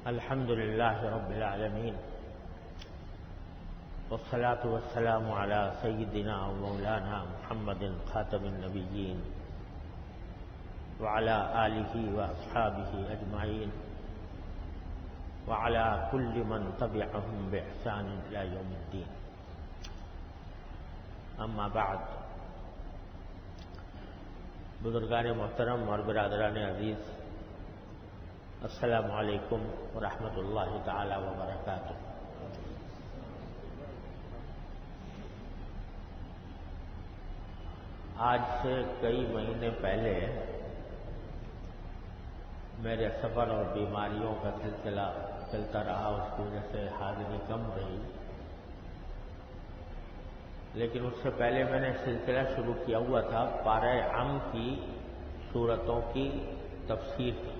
الحمد لله رب العالمين والصلاة والسلام على سيدنا ومولانا محمد خاتم النبيين وعلى آله وأصحابه أجمعين وعلى كل من تبعهم بإحسان إلى يوم الدين. اما بعد، بزرگان محترم اور برادران عزیز، السلام علیکم ورحمۃ اللہ تعالی وبرکاتہ۔ آج سے کئی مہینے پہلے میرے سفر اور بیماریوں کا سلسلہ چلتا رہا، اس کی وجہ سے حاضری کم رہی، لیکن اس سے پہلے میں نے سلسلہ شروع کیا ہوا تھا پارہ عم کی سورتوں کی تفسیر کی،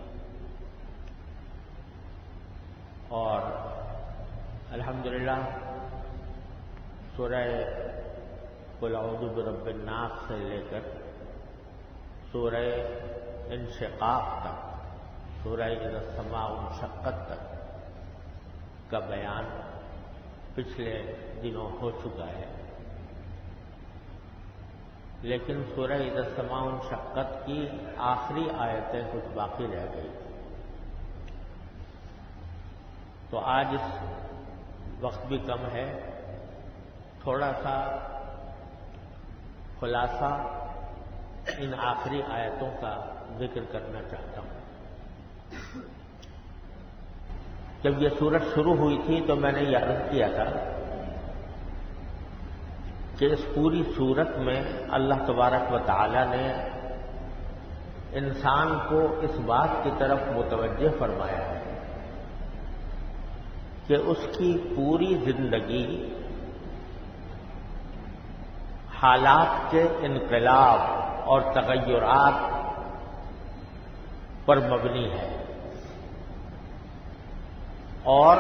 اور الحمدللہ سورہ قل اعوذ برب الناس سے لے کر سورہ انشقاق تک، سورہ اذا السماء انشقت تک کا بیان پچھلے دنوں ہو چکا ہے، لیکن سورہ اذا السماء انشقت کی آخری آیتیں کچھ باقی رہ گئی، تو آج اس وقت بھی کم ہے، تھوڑا سا خلاصہ ان آخری آیتوں کا ذکر کرنا چاہتا ہوں۔ جب یہ سورت شروع ہوئی تھی تو میں نے یہ عرض کیا تھا کہ اس پوری سورت میں اللہ تبارک و تعالی نے انسان کو اس بات کی طرف متوجہ فرمایا ہے کہ اس کی پوری زندگی حالات کے انقلاب اور تغیرات پر مبنی ہے، اور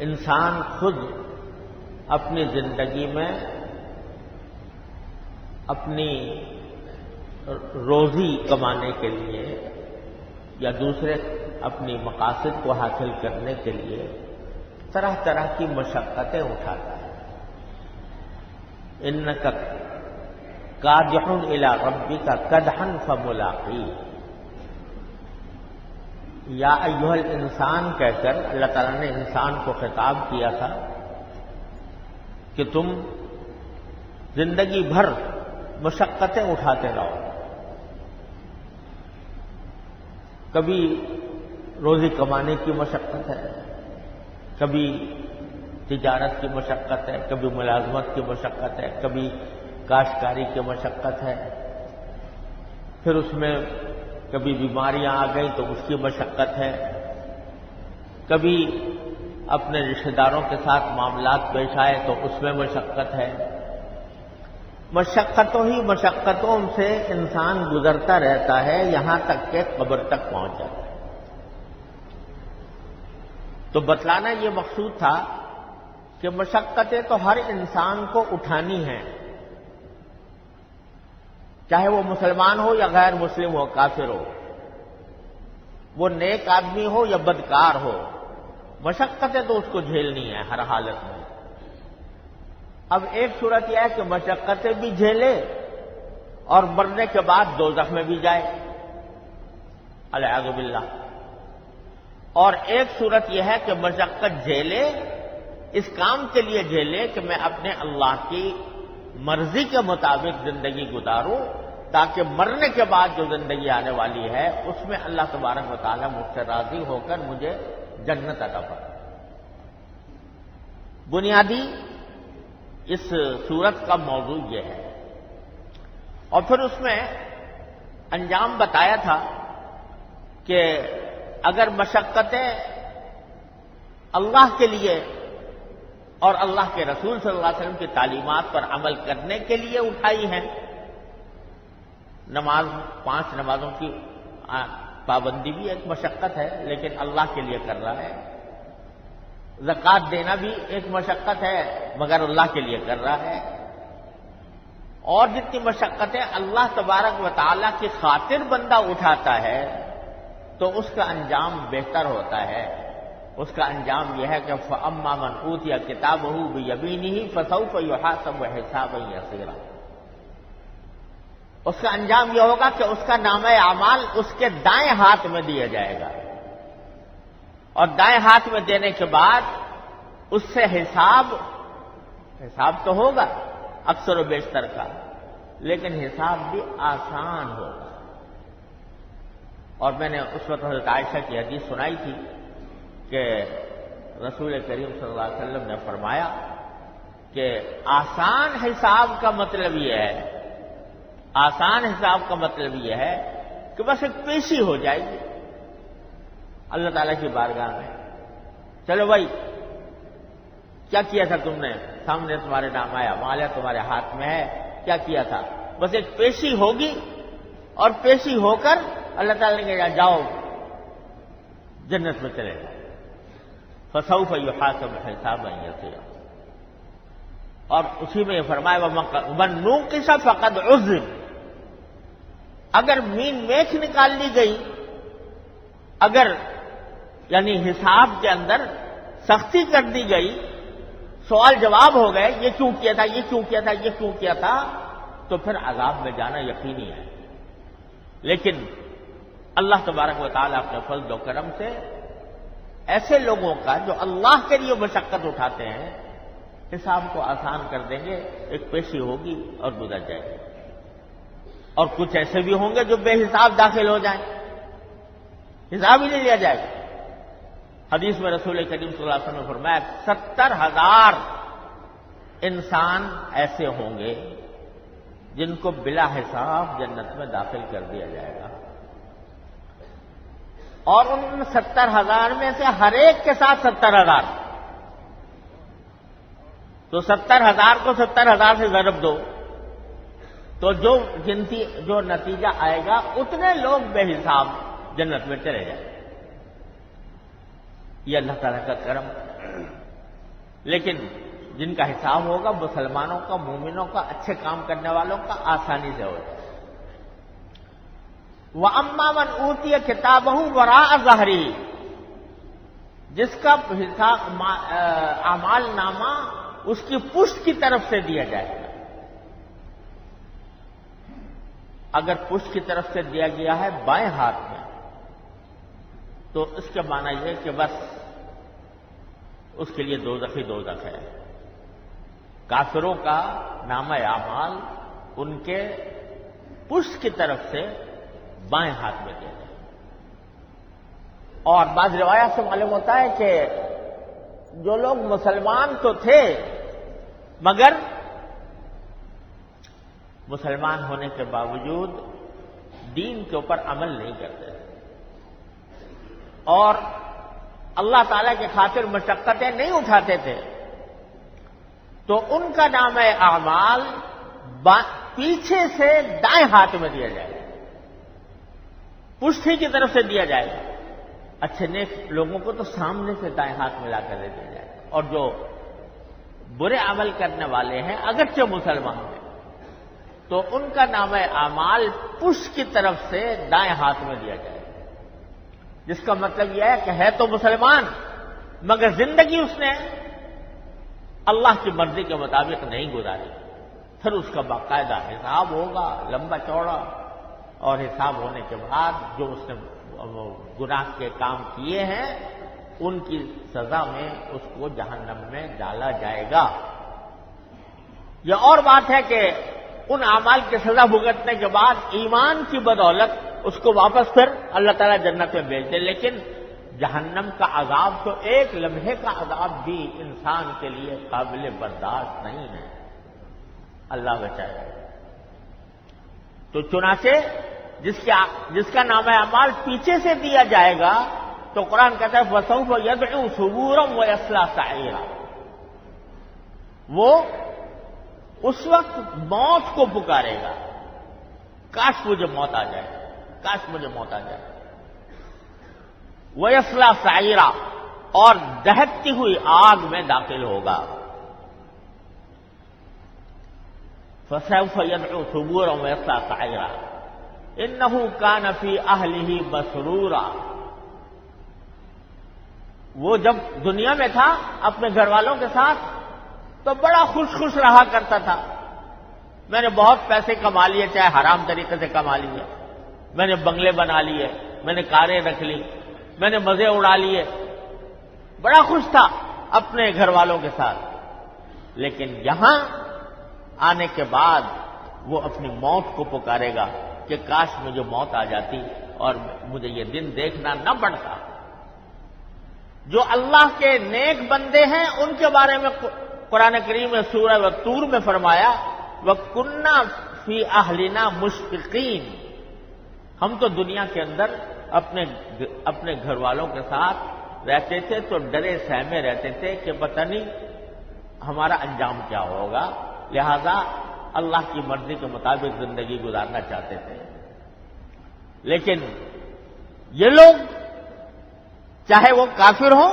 انسان خود اپنی زندگی میں اپنی روزی کمانے کے لیے یا دوسرے اپنی مقاصد کو حاصل کرنے کے لیے طرح طرح کی مشقتیں اٹھاتا ہے۔ انک کادح الی ربک کدحا فملاقیہ، یا ایھا الانسان کہہ کر اللہ تعالیٰ نے انسان کو خطاب کیا تھا کہ تم زندگی بھر مشقتیں اٹھاتے رہو، کبھی روزی کمانے کی مشقت ہے، کبھی تجارت کی مشقت ہے، کبھی ملازمت کی مشقت ہے، کبھی کاشتکاری کی مشقت ہے، پھر اس میں کبھی بیماریاں آ گئی تو اس کی مشقت ہے، کبھی اپنے رشتہ داروں کے ساتھ معاملات پیش آئے تو اس میں مشقت ہے۔ مشقتوں ہی مشقتوں سے انسان گزرتا رہتا ہے یہاں تک کہ قبر تک پہنچ جاتا ہے۔ تو بتلانا یہ مقصود تھا کہ مشقتیں تو ہر انسان کو اٹھانی ہیں، چاہے وہ مسلمان ہو یا غیر مسلم ہو، کافر ہو، وہ نیک آدمی ہو یا بدکار ہو، مشقتیں تو اس کو جھیلنی ہے ہر حالت میں۔ اب ایک صورت یہ ہے کہ مشقتیں بھی جھیلے اور مرنے کے بعد دوزخ میں بھی جائے، والعیاذ باللہ، اور ایک صورت یہ ہے کہ مشقت جھیلے، اس کام کے لیے جھیلے کہ میں اپنے اللہ کی مرضی کے مطابق زندگی گزاروں، تاکہ مرنے کے بعد جو زندگی آنے والی ہے اس میں اللہ تبارک و تعالیٰ مجھ سے راضی ہو کر مجھے جنت عطا فرمائے۔ بنیادی اس سورت کا موضوع یہ ہے، اور پھر اس میں انجام بتایا تھا کہ اگر مشقتیں اللہ کے لیے اور اللہ کے رسول صلی اللہ علیہ وسلم کی تعلیمات پر عمل کرنے کے لیے اٹھائی ہیں، نماز 5 نمازوں کی پابندی بھی ایک مشقت ہے لیکن اللہ کے لیے کر رہا ہے، زکوٰۃ دینا بھی ایک مشقت ہے مگر اللہ کے لیے کر رہا ہے، اور جتنی مشقتیں اللہ تبارک و تعالیٰ کی خاطر بندہ اٹھاتا ہے تو اس کا انجام بہتر ہوتا ہے. اس کا انجام یہ ہے کہ فَأَمَّا مَنْ أُوتِيَ كِتَابَهُ بِيَمِينِهِ فَسَوْفَ يُحَاسَبُ حِسَابًا يَسِيرًا. اس کا انجام یہ ہوگا کہ اس کا نامہ اعمال اس کے دائیں ہاتھ میں دیا جائے گا، اور دائیں ہاتھ میں دینے کے بعد اس سے حساب تو ہوگا اکثر و بیشتر کا، لیکن حساب بھی آسان ہوگا. اور میں نے اس وقت حضرت عائشہ کی حدیث سنائی تھی کہ رسول کریم صلی اللہ علیہ وسلم نے فرمایا کہ آسان حساب کا مطلب یہ ہے، آسان حساب کا مطلب یہ ہے کہ بس ایک پیشی ہو جائے گی اللہ تعالیٰ کی بارگاہ میں. چلو بھائی، کیا کیا تھا تم نے؟ سامنے تمہارے نام آیا، مال ہے تمہارے ہاتھ میں ہے، کیا کیا تھا؟ بس ایک پیشی ہوگی، اور پیشی ہو کر اللہ تعالیٰ نے کہا جاؤ جنت میں چلے جاؤ. فَسَوْفَ يُحَاسَبُ حِسَابًا يَسِيرًا. اور اسی میں یہ فرمایا وَمَنْ نُوقِشَ فَقَدْ عُذِّبَ. اگر مین میخ نکال لی گئی، اگر یعنی حساب کے اندر سختی کر دی گئی، سوال جواب ہو گئے یہ کیوں کیا تھا، یہ کیوں کیا تھا، یہ کیوں کیا تھا، تو پھر عذاب میں جانا یقینی ہے. لیکن اللہ تبارک و تعالیٰ اپنے فضل و کرم سے ایسے لوگوں کا جو اللہ کے لیے مشقت اٹھاتے ہیں حساب کو آسان کر دیں گے. ایک پیشی ہوگی اور گزر جائے گی. اور کچھ ایسے بھی ہوں گے جو بے حساب داخل ہو جائیں، حساب ہی نہیں لیا جائے گا. حدیث میں رسول کریم صلی اللہ علیہ وسلم نے فرمایا 70,000 انسان ایسے ہوں گے جن کو بلا حساب جنت میں داخل کر دیا جائے گا. اور ان 70,000 میں سے ہر ایک کے ساتھ 70,000، تو 70,000 کو 70,000 سے ضرب دو تو جو نتیجہ آئے گا اتنے لوگ بے حساب جنت میں چلے جائیں. یہ اللہ تعالیٰ کا کرم. لیکن جن کا حساب ہوگا مسلمانوں کا، مومنوں کا، اچھے کام کرنے والوں کا آسانی سے ہوگا. وَأَمَّا مَنْ أُوتِيَ كِتَابَهُ وَرَاءَ ظَهْرِهِ. جس کا حساب اعمال نامہ اس کی پشت کی طرف سے دیا جائے گا. اگر پشت کی طرف سے دیا گیا ہے بائیں ہاتھ میں تو اس کے معنی یہ کہ بس اس کے لیے دوزخ ہی دوزخ ہے. کافروں کا نامہ اعمال ان کے پشت کی طرف سے بائیں ہاتھ میں دیا جائے. اور بعض روایات سے معلوم ہوتا ہے کہ جو لوگ مسلمان تو تھے مگر مسلمان ہونے کے باوجود دین کے اوپر عمل نہیں کرتے اور اللہ تعالی کے خاطر مشقتیں نہیں اٹھاتے تھے، تو ان کا نام اعمال پیچھے سے دائیں ہاتھ میں دیا جائے گا، پشتی کی طرف سے دیا جائے گا. اچھے نیک لوگوں کو تو سامنے سے دائیں ہاتھ میں لا کر دے دیا جائے گا، اور جو برے عمل کرنے والے ہیں اگرچہ مسلمان ہیں تو ان کا نام اعمال پشت کی طرف سے دائیں ہاتھ میں دیا جائے گا. جس کا مطلب یہ ہے کہ ہے تو مسلمان مگر زندگی اس نے اللہ کی مرضی کے مطابق نہیں گزاری. پھر اس کا باقاعدہ حساب ہوگا لمبا چوڑا، اور حساب ہونے کے بعد جو اس نے گناہ کے کام کیے ہیں ان کی سزا میں اس کو جہنم میں ڈالا جائے گا. یہ اور بات ہے کہ ان اعمال کی سزا بھگتنے کے بعد ایمان کی بدولت اس کو واپس پھر اللہ تعالیٰ جنت میں بھیج دے. لیکن جہنم کا عذاب تو ایک لمحے کا عذاب بھی انسان کے لیے قابل برداشت نہیں ہے. اللہ بچائے. تو چنانچہ جس کا نام اعمال پیچھے سے دیا جائے گا تو قرآن کہتا ہے وَسَوْفَ يَدْعُو ثُبُورًا وَيَصْلَىٰ سَعِيرًا. وہ اس وقت موت کو پکارے گا، کاش مجھے موت آ جائے، کاش مجھے موت آ جائے. وَيَصْلَىٰ سَعِيرًا، اور دہکتی ہوئی آگ میں داخل ہوگا. فَسَوْفَ يَدْعُو ثُبُورًا وَيَصْلَىٰ سَعِيرًا. انہ کان فی اہلہ مسرورا، وہ جب دنیا میں تھا اپنے گھر والوں کے ساتھ تو بڑا خوش خوش رہا کرتا تھا. میں نے بہت پیسے کما لیے، چاہے حرام طریقے سے کما لیے، میں نے بنگلے بنا لیے، میں نے کاریں رکھ لی، میں نے مزے اڑا لیے، بڑا خوش تھا اپنے گھر والوں کے ساتھ. لیکن یہاں آنے کے بعد وہ اپنی موت کو پکارے گا کہ کاش مجھے موت آ جاتی اور مجھے یہ دن دیکھنا نہ پڑتا. جو اللہ کے نیک بندے ہیں ان کے بارے میں قرآن کریم میں سورہ طور میں فرمایا وَكُنَّا فِي أَهْلِنَا مُشْفِقِينَ، ہم تو دنیا کے اندر اپنے گھر والوں کے ساتھ رہتے تھے تو ڈرے سہمے رہتے تھے کہ پتہ نہیں ہمارا انجام کیا ہوگا، لہذا اللہ کی مرضی کے مطابق زندگی گزارنا چاہتے تھے. لیکن یہ لوگ چاہے وہ کافر ہوں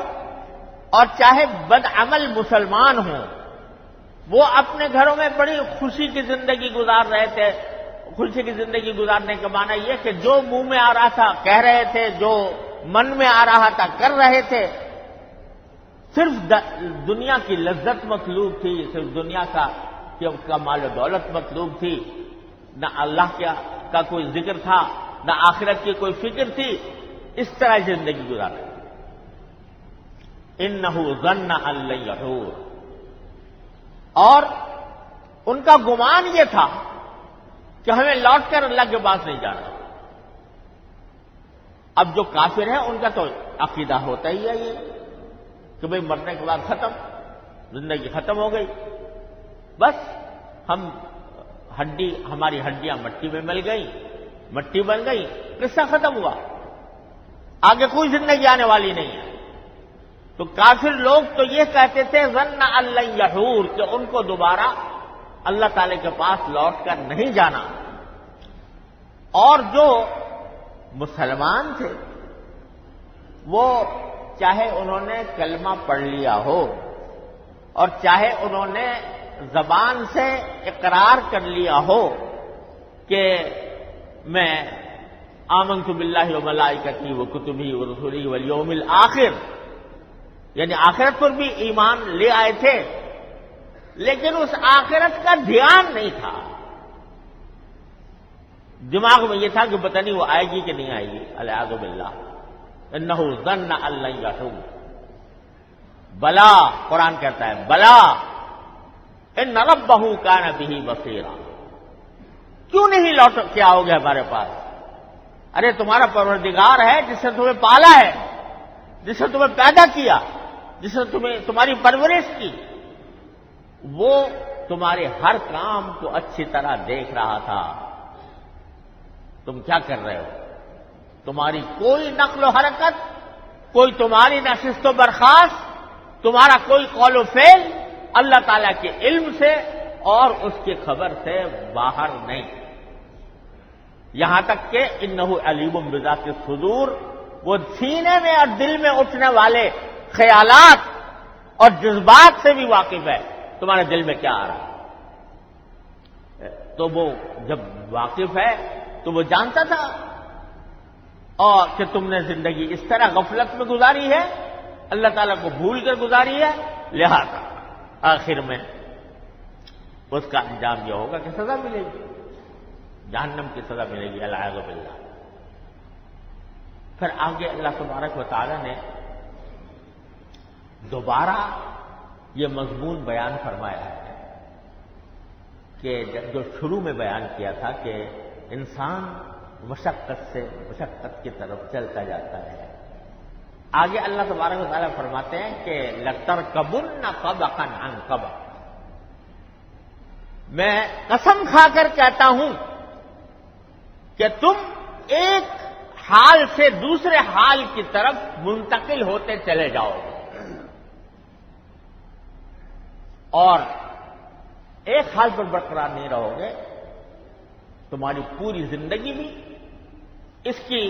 اور چاہے بدعمل مسلمان ہوں، وہ اپنے گھروں میں بڑی خوشی کی زندگی گزار رہے تھے. خوشی کی زندگی گزارنے کا معنی یہ کہ جو منہ میں آ رہا تھا کہہ رہے تھے، جو من میں آ رہا تھا کر رہے تھے. صرف دنیا کی لذت مطلوب تھی، صرف دنیا کا مال و دولت مطلوب تھی، نہ اللہ کا کوئی ذکر تھا، نہ آخرت کی کوئی فکر تھی. اس طرح زندگی گزار رہے تھے. انہ ظن ان لن یحور، اور ان کا گمان یہ تھا کہ ہمیں لوٹ کر اللہ کے پاس نہیں جانا. اب جو کافر ہیں ان کا تو عقیدہ ہوتا ہی ہے یہ کہ بھئی مرنے کے بعد ختم، زندگی ختم ہو گئی، بس ہماری ہڈیاں مٹی میں مل گئی، مٹی بن گئی، قصہ ختم ہوا، آگے کوئی زندگی آنے والی نہیں ہے. تو کافر لوگ تو یہ کہتے تھے ظن ان لن یحور، کہ ان کو دوبارہ اللہ تعالی کے پاس لوٹ کر نہیں جانا. اور جو مسلمان تھے وہ چاہے انہوں نے کلمہ پڑھ لیا ہو اور چاہے انہوں نے زبان سے اقرار کر لیا ہو کہ میں آمنت باللہ و ملائکتی و کتبی و رسولی والیوم الآخر، یعنی آخرت پر بھی ایمان لے آئے تھے، لیکن اس آخرت کا دھیان نہیں تھا. دماغ میں یہ تھا کہ پتہ نہیں وہ آئے گی کہ نہیں آئے گی، الیاذ باللہ. انہ ظن ان لن یحور، بلا، قرآن کہتا ہے بلا ان ربہ کان بہ بصیرا. کیوں نہیں لوٹ کے آؤ گے ہمارے پاس؟ ارے تمہارا پروردگار ہے جس نے تمہیں پالا ہے، جس نے تمہیں پیدا کیا، جس نے تمہاری پرورش کی، وہ تمہارے ہر کام کو اچھی طرح دیکھ رہا تھا. تم کیا کر رہے ہو؟ تمہاری کوئی نقل و حرکت، کوئی تمہاری نشست و برخاست، تمہارا کوئی قول و فعل اللہ تعالیٰ کے علم سے اور اس کی خبر سے باہر نہیں. یہاں تک کہ انہ علیم بذات الصدور، وہ سینے میں اور دل میں اٹھنے والے خیالات اور جذبات سے بھی واقف ہے. تمہارے دل میں کیا آ رہا ہے؟ تو وہ جب واقف ہے تو وہ جانتا تھا اور کہ تم نے زندگی اس طرح غفلت میں گزاری ہے، اللہ تعالیٰ کو بھول کر گزاری ہے، لہذا آخر میں اس کا انجام یہ ہوگا کہ سزا ملے گی، جہنم کی سزا ملے گی، الیاذ باللہ. پھر آگے اللہ تبارک و تعالیٰ نے دوبارہ یہ مضمون بیان فرمایا ہے کہ جو شروع میں بیان کیا تھا کہ انسان مشقت کی طرف چلتا جاتا ہے. آگے اللہ تبارک و تعالیٰ فرماتے ہیں کہ لَتَرْكَبُنَّ طَبَقًا عَنْ طَبَقٍ، میں قسم کھا کر کہتا ہوں کہ تم ایک حال سے دوسرے حال کی طرف منتقل ہوتے چلے جاؤ گے، اور ایک حال پر برقرار نہیں رہو گے. تمہاری پوری زندگی بھی اس کی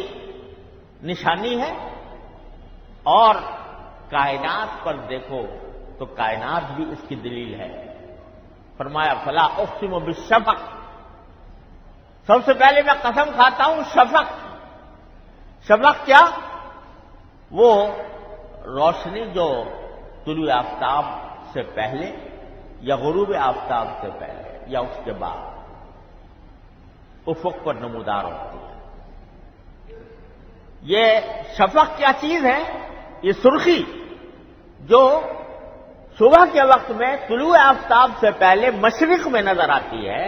نشانی ہے، اور کائنات پر دیکھو تو کائنات بھی اس کی دلیل ہے. فرمایا فلا اقسم بالشفق، سب سے پہلے میں قسم کھاتا ہوں شفق. شفق کیا؟ وہ روشنی جو طلوع آفتاب سے پہلے یا غروب آفتاب سے پہلے یا اس کے بعد افق پر نمودار ہوتی ہے. یہ شفق کیا چیز ہے؟ یہ سرخی جو صبح کے وقت میں طلوع آفتاب سے پہلے مشرق میں نظر آتی ہے،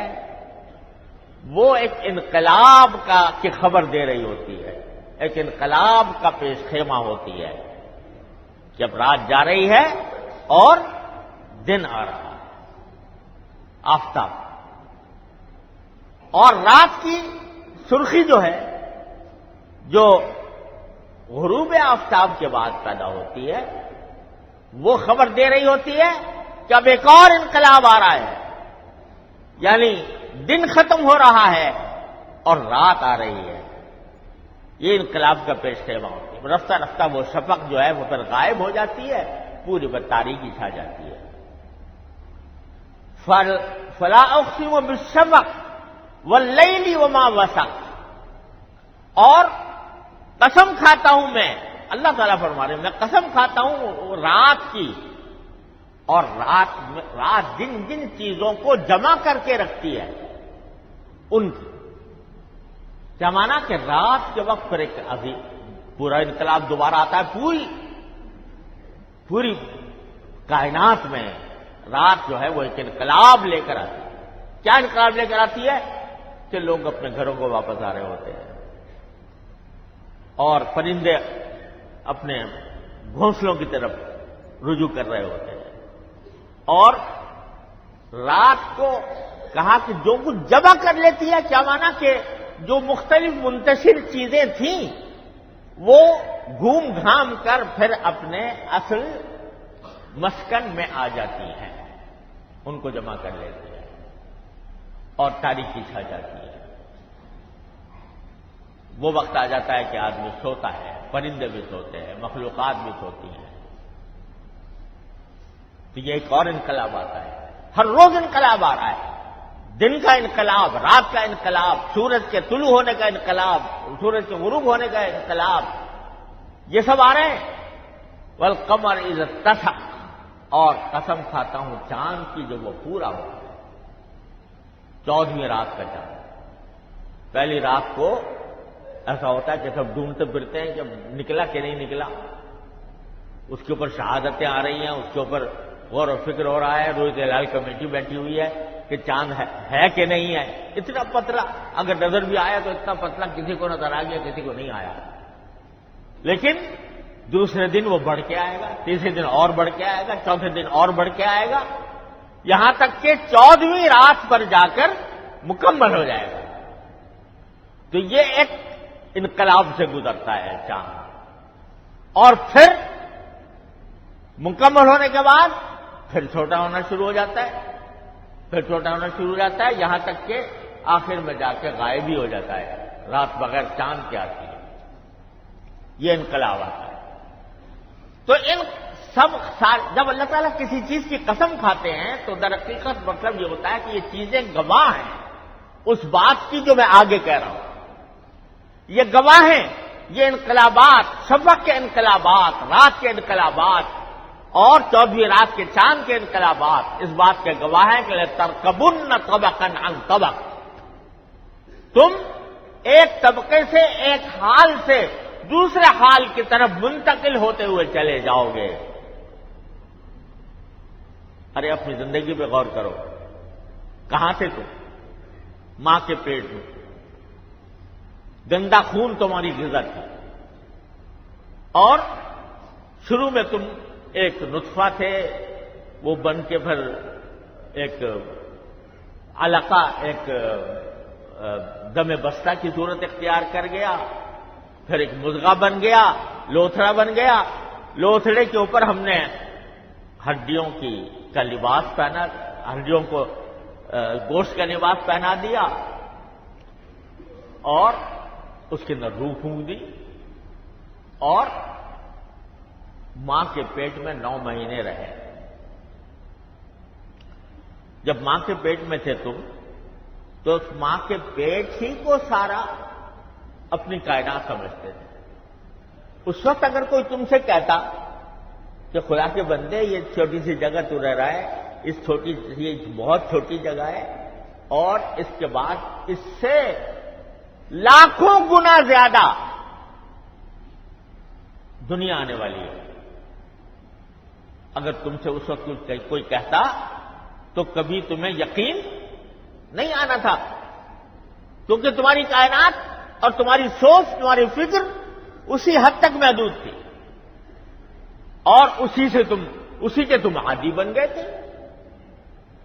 وہ ایک انقلاب کی خبر دے رہی ہوتی ہے، ایک انقلاب کا پیش خیمہ ہوتی ہے. جب رات جا رہی ہے اور دن آ رہا ہے، آفتاب. اور رات کی سرخی جو ہے، جو غروب آفتاب کے بعد پیدا ہوتی ہے، وہ خبر دے رہی ہوتی ہے کہ اب ایک اور انقلاب آ رہا ہے. یعنی دن ختم ہو رہا ہے اور رات آ رہی ہے. یہ انقلاب کا پیش خیمہ ہوتی ہے. رفتہ رفتہ وہ شفق جو ہے وہ پھر غائب ہو جاتی ہے، پوری پر تاریکی چھا جاتی ہے. فلا اقسم بالشفق واللیل وما وسق. اور قسم کھاتا ہوں میں، اللہ تعالیٰ فرما رہے ہیں میں قسم کھاتا ہوں رات کی. اور رات جن جن چیزوں کو جمع کر کے رکھتی ہے ان کی. کیا مانا کہ رات کے وقت پر ایک عظیم پورا انقلاب دوبارہ آتا ہے. پوری کائنات میں رات جو ہے وہ ایک انقلاب لے کر آتی ہے. کیا انقلاب لے کر آتی ہے؟ کہ لوگ اپنے گھروں کو واپس آ رہے ہوتے ہیں اور پرندے اپنے گھونسلوں کی طرف رجوع کر رہے ہوتے ہیں. اور رات کو کہا کہ جو کچھ جمع کر لیتی ہے، کیا مانا کہ جو مختلف منتشر چیزیں تھیں وہ گھوم گھام کر پھر اپنے اصل مسکن میں آ جاتی ہیں، ان کو جمع کر لیتی ہے اور تاریکی چھا جاتی ہے. وہ وقت آ جاتا ہے کہ آدمی سوتا ہے، پرندے بھی سوتے ہیں، مخلوقات بھی سوتی ہیں. تو یہ ایک اور انقلاب آتا ہے. ہر روز انقلاب آ رہا ہے. دن کا انقلاب، رات کا انقلاب، سورج کے طلوع ہونے کا انقلاب، سورج کے غروب ہونے کا انقلاب، یہ سب آ رہے ہیں. والقمر اذا اتسق. اور قسم کھاتا ہوں چاند کی جو وہ پورا ہو، 14ویں رات کا چاند. پہلی رات کو ایسا ہوتا ہے کہ سب ڈھونڈتے پھرتے ہیں کہ نکلا کہ نہیں نکلا. اس کے اوپر شہادتیں آ رہی ہیں، اس کے اوپر غور و فکر ہو رہا ہے. روز ہلال کمیٹی بیٹھی ہوئی ہے کہ چاند ہے کہ نہیں ہے. اتنا پتلا، اگر نظر بھی آیا تو اتنا پتلا، کسی کو نظر آ گیا کسی کو نہیں آیا. لیکن دوسرے دن وہ بڑھ کے آئے گا، تیسرے دن اور بڑھ کے آئے گا، چوتھے دن اور بڑھ کے آئے گا، یہاں تک کہ 14ویں رات پر جا کر مکمل ہو جائے گا. تو یہ ایک انقلاب سے گزرتا ہے چاند. اور پھر مکمل ہونے کے بعد پھر چھوٹا ہونا شروع ہو جاتا ہے، پھر چھوٹا ہونا شروع ہو جاتا ہے، یہاں تک کہ آخر میں جا کے غائب ہی ہو جاتا ہے. رات بغیر چاند کے آتی ہے. یہ انقلاب آتا ہے. تو ان سب جب اللہ تعالیٰ کسی چیز کی قسم کھاتے ہیں تو در حقیقت مطلب یہ ہوتا ہے کہ یہ چیزیں گواہ ہیں اس بات کی جو میں آگے کہہ رہا ہوں. یہ گواہ ہیں. یہ انقلابات، شفق کے انقلابات، رات کے انقلابات اور 14ویں رات کے چاند کے انقلابات اس بات کے گواہ ہیں کہ لَتَرْكَبُنَّ طَبَقًا عَنْ طَبَقٍ. تم ایک طبقے سے، ایک حال سے دوسرے حال کی طرف منتقل ہوتے ہوئے چلے جاؤ گے. ارے اپنی زندگی پہ غور کرو. کہاں تھے تم؟ ماں کے پیٹ میں. گندا خون تمہاری غذا تھی. اور شروع میں تم ایک نطفہ تھے، وہ بن کے پھر ایک علقہ، ایک دم بستہ کی صورت اختیار کر گیا، پھر ایک مضغہ بن گیا، لوتھڑا بن گیا. لوتھڑے کے اوپر ہم نے ہڈیوں کا لباس پہنا، ہڈیوں کو گوشت کا لباس پہنا دیا اور اس کے اندر روح پھونک دی. اور ماں کے پیٹ میں 9 مہینے رہے. جب ماں کے پیٹ میں تھے تم تو اس ماں کے پیٹ ہی کو سارا اپنی کائنات سمجھتے تھے۔ اس وقت اگر کوئی تم سے کہتا کہ خدا کے بندے یہ چھوٹی سی جگہ تو رہ رہا ہے، یہ بہت چھوٹی جگہ ہے، اور اس کے بعد اس سے لاکھوں گنا زیادہ دنیا آنے والی ہے، اگر تم سے اس وقت کوئی کہتا تو کبھی تمہیں یقین نہیں آنا تھا، کیونکہ تمہاری کائنات اور تمہاری سوچ، تمہاری فکر اسی حد تک محدود تھی، اور اسی کے تم عادی بن گئے تھے،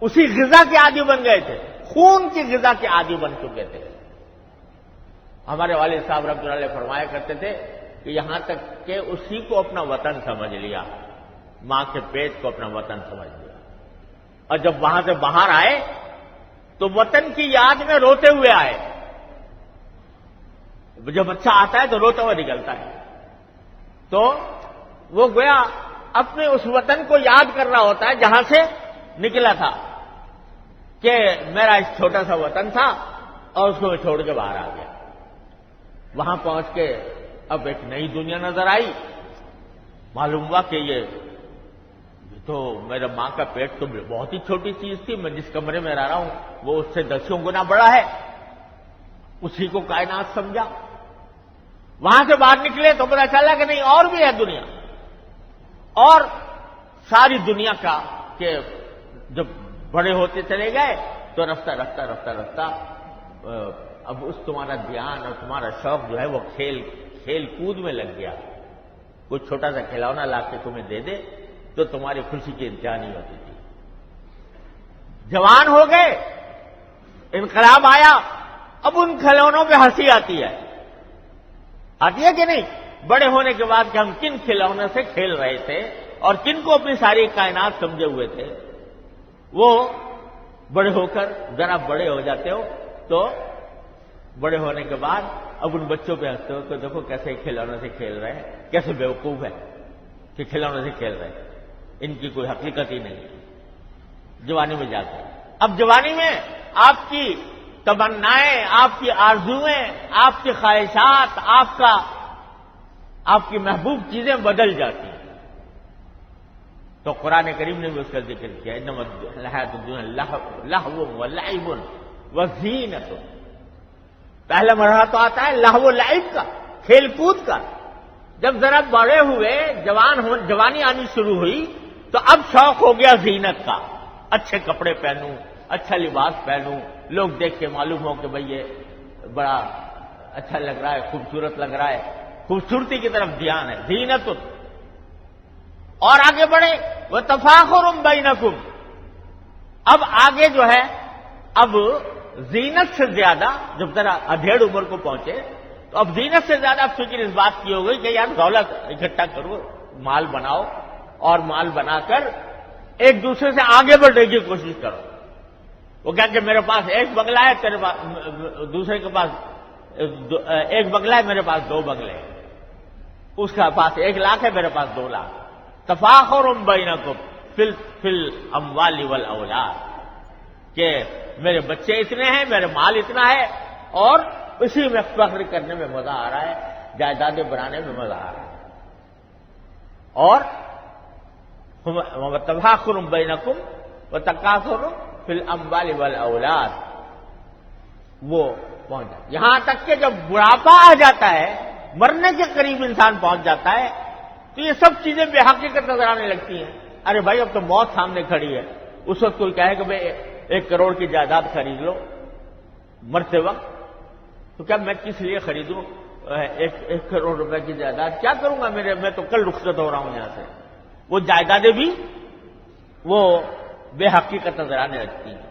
اسی غذا کے عادی بن گئے تھے، خون کی غذا کے عادی بن چکے تھے۔ ہمارے والد صاحب رحمۃ اللہ علیہ فرمایا کرتے تھے کہ یہاں تک کہ اسی کو اپنا وطن سمجھ لیا، ماں کے پیٹ کو اپنا وطن سمجھ لیا، اور جب وہاں سے باہر آئے تو وطن کی یاد میں روتے ہوئے آئے۔ جب بچہ آتا ہے تو روتا ہوا نکلتا ہے، تو وہ گویا اپنے اس وطن کو یاد کر رہا ہوتا ہے جہاں سے نکلا تھا، کہ میرا ایک چھوٹا سا وطن تھا اور اس کو میں چھوڑ کے باہر آ گیا۔ وہاں پہنچ کے اب ایک نئی دنیا نظر آئی، معلوم ہوا کہ یہ تو میرا ماں کا پیٹ تو بہت ہی چھوٹی چیز تھی، میں جس کمرے میں رہ رہا ہوں وہ اس سے 10 گنا بڑا ہے، اسی کو کائنات سمجھا۔ وہاں سے باہر نکلے تو پتا چلا کہ نہیں، اور بھی ہے دنیا، اور ساری دنیا کا کہ جب بڑے ہوتے چلے گئے تو رفتہ رفتہ رفتہ رفتہ اب اس تمہارا دھیان اور تمہارا شوق جو ہے وہ کھیل کود میں لگ گیا۔ کوئی چھوٹا سا کھلونا لا کے تمہیں دے دے تو تمہاری خوشی کی انتہا نہیں ہوتی تھی۔ جوان ہو گئے، انقلاب آیا، اب ان کھلونوں پہ ہنسی آتی ہے کہ نہیں؟ بڑے ہونے کے بعد کہ ہم کن کھلونوں سے کھیل رہے تھے اور کن کو اپنی ساری کائنات سمجھے ہوئے تھے، وہ بڑے ہو کر ذرا بڑے ہو جاتے ہو تو بڑے ہونے کے بعد اب ان بچوں پہ ہنستے ہو کہ دیکھو کیسے کھلونوں سے کھیل رہے ہیں، کیسے بیوقوف ہے کہ کھلونوں سے کھیل رہے ہیں، ان کی کوئی حقیقت ہی نہیں۔ جوانی میں جاتے ہیں، اب جوانی میں آپ کی تمنائیں، آپ کی آرزوئیں، آپ کی خواہشات، آپ کی محبوب چیزیں بدل جاتی ہیں۔ تو قرآن کریم نے بھی اس کا ذکر کیا، انما الحیاۃ الدنیا لہو ولعب وزینۃ۔ پہلا مرحلہ تو آتا ہے لہو و لعب کا، کھیل کود کا۔ جب ذرا بڑے ہوئے، جوانی آنی شروع ہوئی تو اب شوق ہو گیا زینت کا، اچھے کپڑے پہنوں، اچھا لباس پہنوں، لوگ دیکھ کے معلوم ہو کہ بھئی یہ بڑا اچھا لگ رہا ہے، خوبصورت لگ رہا ہے، خوبصورتی کی طرف دھیان ہے، زینت۔ اور آگے بڑھے وتفاخر بینکم، اب آگے جو ہے اب زینت سے زیادہ، جب ذرا ادھیڑ عمر کو پہنچے تو اب زینت سے زیادہ فکر اس بات کی ہو گئی کہ یار دولت اکٹھا کرو، مال بناؤ، اور مال بنا کر ایک دوسرے سے آگے بڑھنے کی کوشش کرو۔ وہ کہا کہ میرے پاس ایک بنگلہ ہے، تیرے پاس دوسرے کے پاس ایک بنگلہ ہے، میرے پاس 2 بنگلے ہیں، اس کے پاس 1 لاکھ ہے، میرے پاس 2 لاکھ۔ تفاخر بینکم فی الاموال والاولاد، کہ میرے بچے اتنے ہیں، میرے مال اتنا ہے، اور اسی میں فخر کرنے میں مزہ آ رہا ہے، جائیدادیں بنانے میں مزہ آ رہا ہے۔ اور تفاخر بینکم وتکاثر فی الاموال والاولاد، وہ پہنچ جاتا، یہاں تک کہ جب بڑھاپا آ جاتا ہے، مرنے کے قریب انسان پہنچ جاتا ہے تو یہ سب چیزیں بے حقیقت نظر آنے لگتی ہیں۔ ارے بھائی اب تو موت سامنے کھڑی ہے، اس وقت کوئی کہے کہ بھائی 1 کروڑ کی جائیداد خرید لو مرتے وقت، تو کیا میں کس لیے خریدوں 1 کروڑ روپے کی جائیداد؟ کیا کروں گا؟ میں تو کل رخصت ہو رہا ہوں یہاں سے۔ وہ جائیدادیں بھی وہ بے حقیقت نظر آنے لگتی ہیں۔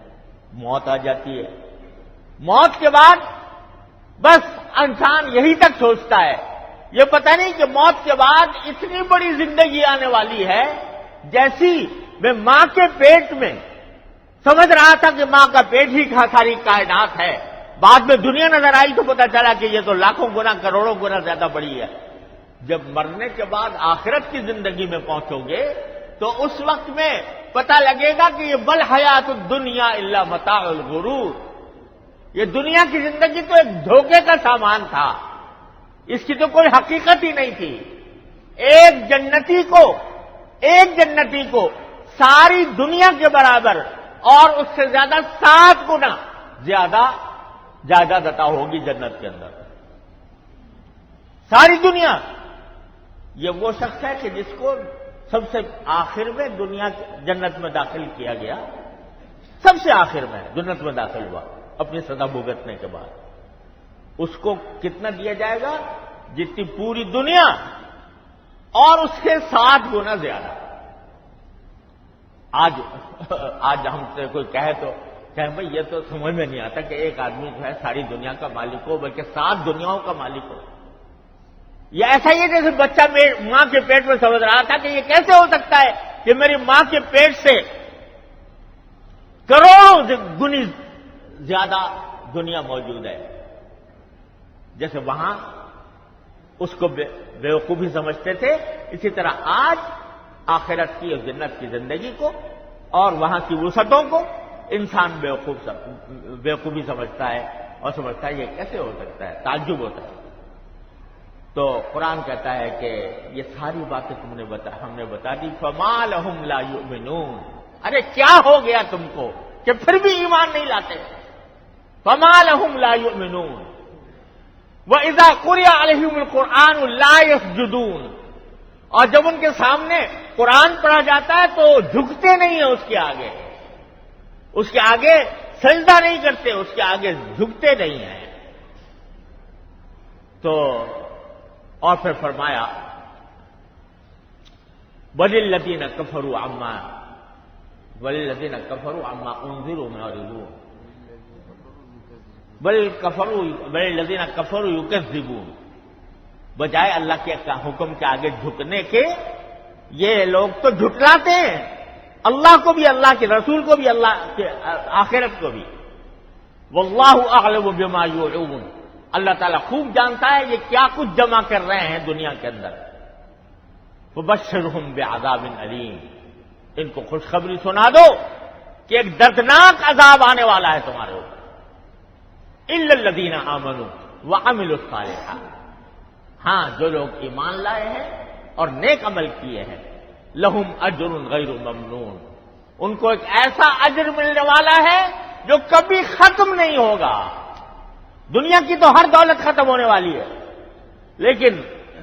موت آ جاتی ہے، موت کے بعد بس انسان یہی تک سوچتا ہے، یہ پتہ نہیں کہ موت کے بعد اتنی بڑی زندگی آنے والی ہے، جیسی میں ماں کے پیٹ میں سمجھ رہا تھا کہ ماں کا پیٹ ہی ساری کائنات ہے، بعد میں دنیا نظر آئی تو پتہ چلا کہ یہ تو لاکھوں گنا کروڑوں گنا زیادہ بڑی ہے۔ جب مرنے کے بعد آخرت کی زندگی میں پہنچو گے تو اس وقت میں پتہ لگے گا کہ یہ بل حیات الدنیا الا متاع الغرور، یہ دنیا کی زندگی تو ایک دھوکے کا سامان تھا، اس کی تو کوئی حقیقت ہی نہیں تھی۔ ایک جنتی کو ساری دنیا کے برابر اور اس سے زیادہ 7 گنا زیادہ جائیداد عطا ہوگی جنت کے اندر، ساری دنیا۔ یہ وہ شخص ہے کہ جس کو سب سے آخر میں جنت میں داخل کیا گیا، سب سے آخر میں جنت میں داخل ہوا اپنی سزا بھگتنے کے بعد۔ اس کو کتنا دیا جائے گا؟ جتنی پوری دنیا اور اس کے 7 گنا زیادہ۔ آج ہم سے کوئی کہے تو کہیں بھائی یہ تو سمجھ میں نہیں آتا کہ ایک آدمی جو ہے ساری دنیا کا مالک ہو، بلکہ 7 دنیاؤں کا مالک ہو۔ یہ ایسا ہی ہے جیسے بچہ ماں کے پیٹ میں سمجھ رہا تھا کہ یہ کیسے ہو سکتا ہے کہ میری ماں کے پیٹ سے کروڑوں گنی زیادہ دنیا موجود ہے۔ جیسے وہاں اس کو بیوقوفی سمجھتے تھے، اسی طرح آج آخرت کی اور جنت کی زندگی کو اور وہاں کی وسعتوں کو انسان بیوقوفی سمجھتا ہے اور سمجھتا ہے یہ کیسے ہو سکتا ہے، تعجب ہوتا ہے۔ تو قرآن کہتا ہے کہ یہ ساری باتیں ہم نے بتا دی، فما لہم لا یؤمنون، ارے کیا ہو گیا تم کو کہ پھر بھی ایمان نہیں لاتے؟ فما لہم لا یؤمنون وَإِذَا قُرِئَ عَلَيْهِمُ الْقُرْآنُ لَا يَسْجُدُونَ، اور جب ان کے سامنے قرآن پڑھا جاتا ہے تو جھکتے نہیں ہیں، اس کے آگے سجدہ نہیں کرتے، اس کے آگے جھکتے نہیں ہیں۔ تو اور پھر فرمایا وَلِلَّذِينَ كَفَرُوا عَمَّا أُنذِرُوا مُعْرِضُونَ وَلِلَّذِينَ كَفَرُوا يُكَذِّبُونَ، بجائے اللہ کے حکم کے آگے جھکنے کے یہ لوگ تو جھٹلاتے ہیں، اللہ کو بھی، اللہ کے رسول کو بھی، اللہ کے آخرت کو بھی۔ وَاللَّهُ أَعْلَمُ بِمَا يُوعُونَ، اللہ تعالیٰ خوب جانتا ہے یہ کیا کچھ جمع کر رہے ہیں دنیا کے اندر۔ وَبَشِّرْهُم بِعَذَابٍ أَلِيمٍ، ان کو خوشخبری سنا دو کہ ایک دردناک عذاب آنے والا ہے تمہارے اوپر۔ إِلَّا الَّذِينَ آمَنُوا وَعَمِلُوا الصَّالِحَاتِ، ہاں جو لوگ ایمان لائے ہیں اور نیک عمل کیے ہیں، لَهُمْ أَجْرٌ غَيْرُ مَمْنُونٍ، ان کو ایک ایسا اجر ملنے والا ہے جو کبھی ختم نہیں ہوگا۔ دنیا کی تو ہر دولت ختم ہونے والی ہے، لیکن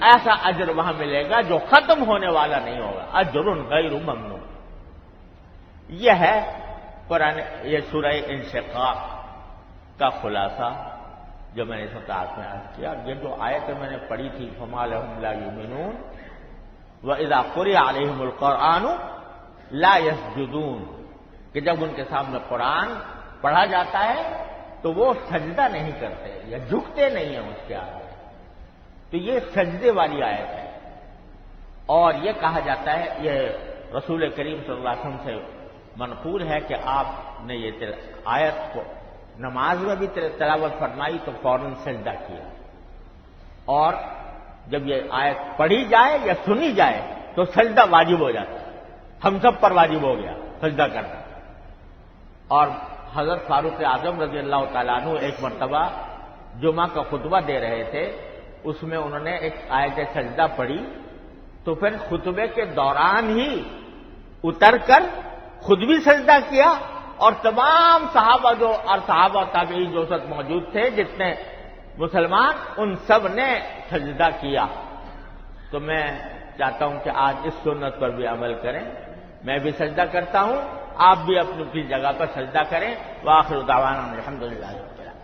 ایسا اجر وہاں ملے گا جو ختم ہونے والا نہیں ہوگا، اجر غیر ممنون۔ یہ ہے قرآن، یہ سورہ انشقاق کا خلاصہ جو میں نے اس وقت آپ میں عرض کیا۔ یہ جو آیت میں نے پڑھی تھی فما لہم لا یؤمنون وَإِذَا قُرِئَ عَلَيْهِمُ الْقُرْآنُ لَا يَسْجُدُونَ، کہ جب ان کے سامنے قرآن پڑھا جاتا ہے تو وہ سجدہ نہیں کرتے یا جھکتے نہیں ہیں اس کے آگے۔ تو یہ سجدے والی آیت ہے، اور یہ کہا جاتا ہے، یہ رسول کریم صلی اللہ علیہ وسلم سے منقول ہے کہ آپ نے یہ آیت کو نماز میں بھی تلاوت فرمائی تو فوراً سجدہ کیا، اور جب یہ آیت پڑھی جائے یا سنی جائے تو سجدہ واجب ہو جاتا ہے، ہم سب پر واجب ہو گیا سجدہ کرنا۔ اور حضرت فاروق اعظم رضی اللہ تعالیٰ عنہ ایک مرتبہ جمعہ کا خطبہ دے رہے تھے، اس میں انہوں نے ایک آیت سجدہ پڑھی، تو پھر خطبے کے دوران ہی اتر کر خود بھی سجدہ کیا، اور تمام صحابہ اور تابعین جو سب موجود تھے، جتنے مسلمان، ان سب نے سجدہ کیا۔ تو میں چاہتا ہوں کہ آج اس سنت پر بھی عمل کریں، میں بھی سجدہ کرتا ہوں، آپ بھی اپنی جگہ پر سجدہ کریں۔ وآخر دعوانا الحمدللہ رب العالمین۔